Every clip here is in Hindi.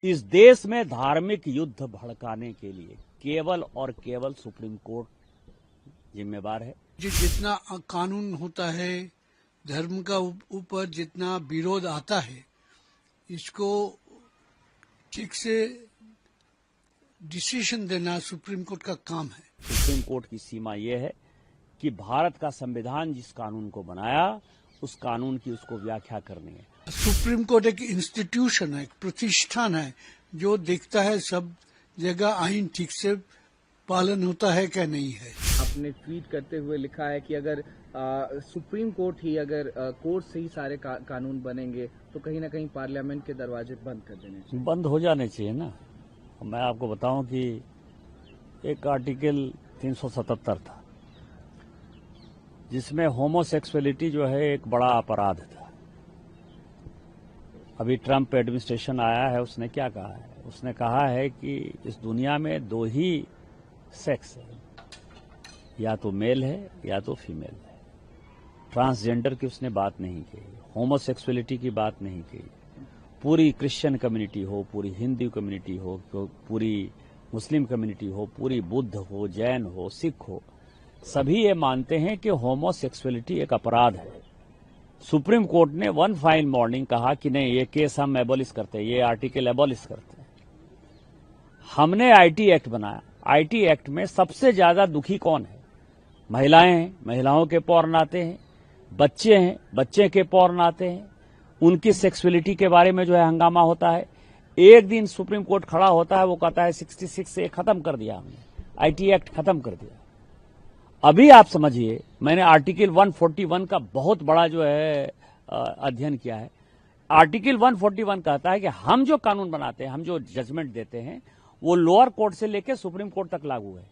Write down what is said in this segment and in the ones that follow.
इस देश में धार्मिक युद्ध भड़काने के लिए केवल और केवल सुप्रीम कोर्ट जिम्मेवार है। जितना कानून होता है, धर्म का ऊपर जितना विरोध आता है, इसको ठीक से डिसीजन देना सुप्रीम कोर्ट का काम है। सुप्रीम कोर्ट की सीमा यह है कि भारत का संविधान जिस कानून को बनाया उस कानून की उसको व्याख्या करनी है। सुप्रीम कोर्ट एक इंस्टीट्यूशन है, एक प्रतिष्ठान है जो देखता है सब जगह आईन ठीक से पालन होता है क्या नहीं है। आपने ट्वीट करते हुए लिखा है कि अगर सुप्रीम कोर्ट ही अगर कोर्ट से ही सारे कानून बनेंगे तो कहीं ना कहीं पार्लियामेंट के दरवाजे बंद कर देने चाहिए। बंद हो जाने चाहिए ना। मैं आपको बताऊं कि एक आर्टिकल 377 था जिसमें होमोसेक्सुअलिटी जो है एक बड़ा अपराध था। अभी ट्रंप एडमिनिस्ट्रेशन आया है, उसने क्या कहा है? उसने कहा है कि इस दुनिया में दो ही सेक्स है, या तो मेल है या तो फीमेल है। ट्रांसजेंडर की उसने बात नहीं की, होमोसेक्सुअलिटी की बात नहीं की। पूरी क्रिश्चियन कम्युनिटी हो, पूरी हिंदू कम्युनिटी हो, पूरी मुस्लिम कम्युनिटी हो, पूरी बुद्ध हो, जैन हो, सिख हो, सभी ये मानते हैं कि होमोसेक्सुअलिटी एक अपराध है। सुप्रीम कोर्ट ने वन फाइन मॉर्निंग कहा कि नहीं, ये केस हम एबॉलिश करते हैं, ये आर्टिकल एबॉलिश करते हैं। हमने आईटी एक्ट बनाया। आईटी एक्ट में सबसे ज्यादा दुखी कौन है? महिलाएं हैं, महिलाओं के पौर्ण आते हैं, बच्चे हैं, बच्चे के पौर्ण आते हैं, उनकी सेक्सुअलिटी के बारे में जो है हंगामा होता है। एक दिन सुप्रीम कोर्ट खड़ा होता है, वो कहता है 66 से खत्म कर दिया हमने, आईटी एक्ट खत्म कर दिया। अभी आप समझिए, मैंने आर्टिकल 141 का बहुत बड़ा जो है अध्ययन किया है। आर्टिकल 141 कहता है कि हम जो कानून बनाते हैं, हम जो जजमेंट देते हैं, वो लोअर कोर्ट से लेकर सुप्रीम कोर्ट तक लागू है।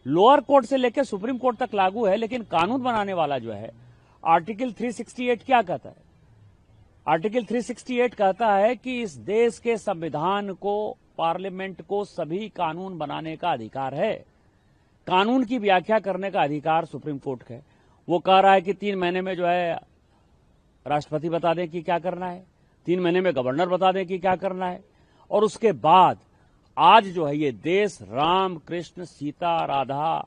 लोअर कोर्ट से लेकर सुप्रीम कोर्ट तक लागू है, लेकिन कानून बनाने वाला जो है आर्टिकल 368 क्या कहता है? आर्टिकल 368 कहता है कि इस देश के संविधान को, पार्लियामेंट को सभी कानून बनाने का अधिकार है। कानून की व्याख्या करने का अधिकार सुप्रीम कोर्ट का है। वो कह रहा है कि 3 महीने में जो है राष्ट्रपति बता दें कि क्या करना है, 3 महीने में गवर्नर बता दें कि क्या करना है, और उसके बाद आज जो है ये देश राम कृष्ण सीता राधा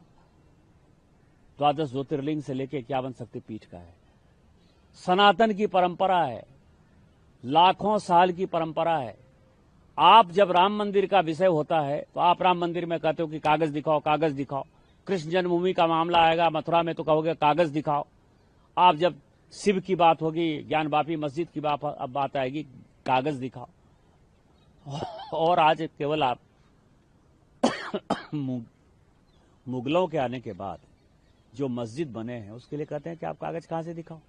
12 ज्योतिर्लिंग से लेके 51 शक्तिपीठ का है। सनातन की परंपरा है, लाखों साल की परंपरा है। आप जब राम मंदिर का विषय होता है तो आप राम मंदिर में कहते हो कि कागज दिखाओ, कागज दिखाओ। कृष्ण जन्मभूमि का मामला आएगा मथुरा में तो कहोगे कागज दिखाओ। आप जब शिव की बात होगी, ज्ञान वापी मस्जिद की बात आएगी, कागज दिखाओ। और आज केवल आप मुगलों के आने के बाद जो मस्जिद बने हैं उसके लिए कहते हैं कि आप कागज कहां से दिखाओ।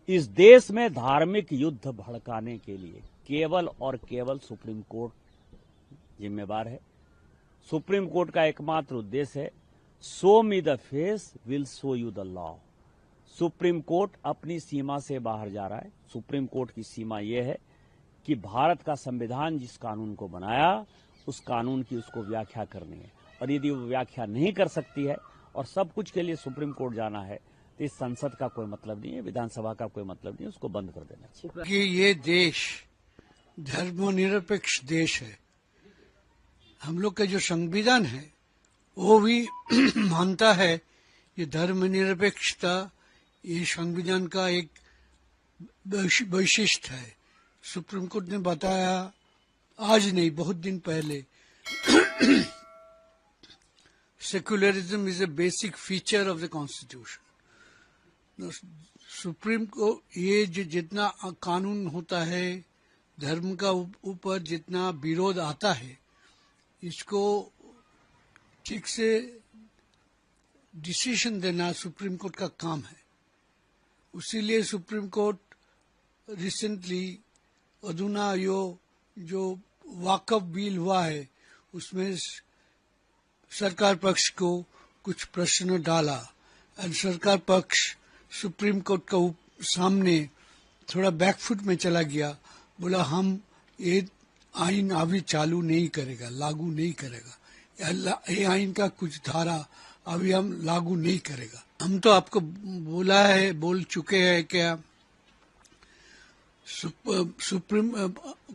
इस देश में धार्मिक युद्ध भड़काने के लिए केवल और केवल सुप्रीम कोर्ट जिम्मेवार है। सुप्रीम कोर्ट का एकमात्र उद्देश्य है, show me the face will show you the law. Supreme court अपनी सीमा से बाहर जा रहा है। सुप्रीम कोर्ट की सीमा यह है कि भारत का संविधान जिस कानून को बनाया उस कानून की उसको व्याख्या करनी है, और यदि वो व्याख्या नहीं कर सकती है और सब कुछ के लिए सुप्रीम कोर्ट जाना है तो इस संसद का कोई मतलब नहीं है, विधानसभा का कोई मतलब नहीं है, उसको बंद कर देना चाहिए। कि ये देश धर्मनिरपेक्ष देश है। हम लोग का जो संविधान है वो भी मानता है ये धर्मनिरपेक्षता ये संविधान का एक वैशिष्ट है। सुप्रीम कोर्ट ने बताया, आज नहीं बहुत दिन पहले, secularism is a basic feature of the constitution. Supreme को ये जो जितना कानून होता है, धर्म का ऊपर जितना विरोध आता है, इसको ठीक से डिसीजन देना सुप्रीम कोर्ट का काम है। उसीलिए सुप्रीम कोर्ट रिसेंटली अधुना जो वाकफ बिल हुआ है उसमें सरकार पक्ष को कुछ प्रश्न डाला, और सरकार पक्ष सुप्रीम कोर्ट का सामने थोड़ा बैकफुट में चला गया। बोला हम ये आइन अभी चालू नहीं करेगा, लागू नहीं करेगा, ये आइन का कुछ धारा अभी हम लागू नहीं करेगा। हम तो आपको बोल चुके हैं क्या सुप्रीम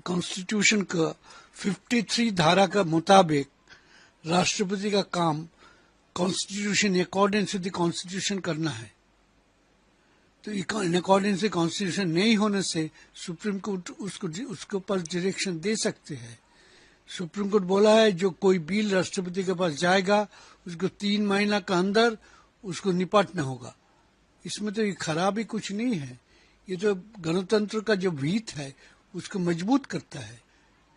कॉन्स्टिट्यूशन का 53 धारा का मुताबिक राष्ट्रपति का काम constitution accordance with the constitution करना है। तो इन अकॉर्डेंस विद कॉन्स्टिट्यूशन नहीं होने से सुप्रीम कोर्ट उसके ऊपर डायरेक्शन दे सकते हैं। सुप्रीम कोर्ट बोला है जो कोई बिल राष्ट्रपति के पास जाएगा उसको 3 महीना के अंदर उसको निपटना होगा। इसमें तो ये खराबी कुछ नहीं है, ये तो गणतंत्र का जो भीत है उसको मजबूत करता है।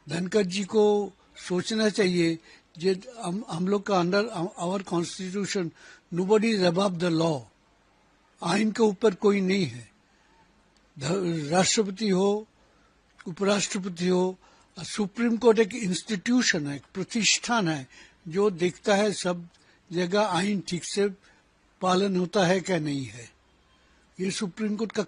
धनखड़ जी को सोचना चाहिए जे हम लोग का under our constitution nobody is above the law, आइन के ऊपर कोई नहीं है। राष्ट्रपति हो, उपराष्ट्रपति हो, सुप्रीम कोर्ट एक इंस्टीट्यूशन है, एक प्रतिष्ठान है जो देखता है सब जगह आइन ठीक से पालन होता है क्या नहीं है। ये सुप्रीम कोर्ट का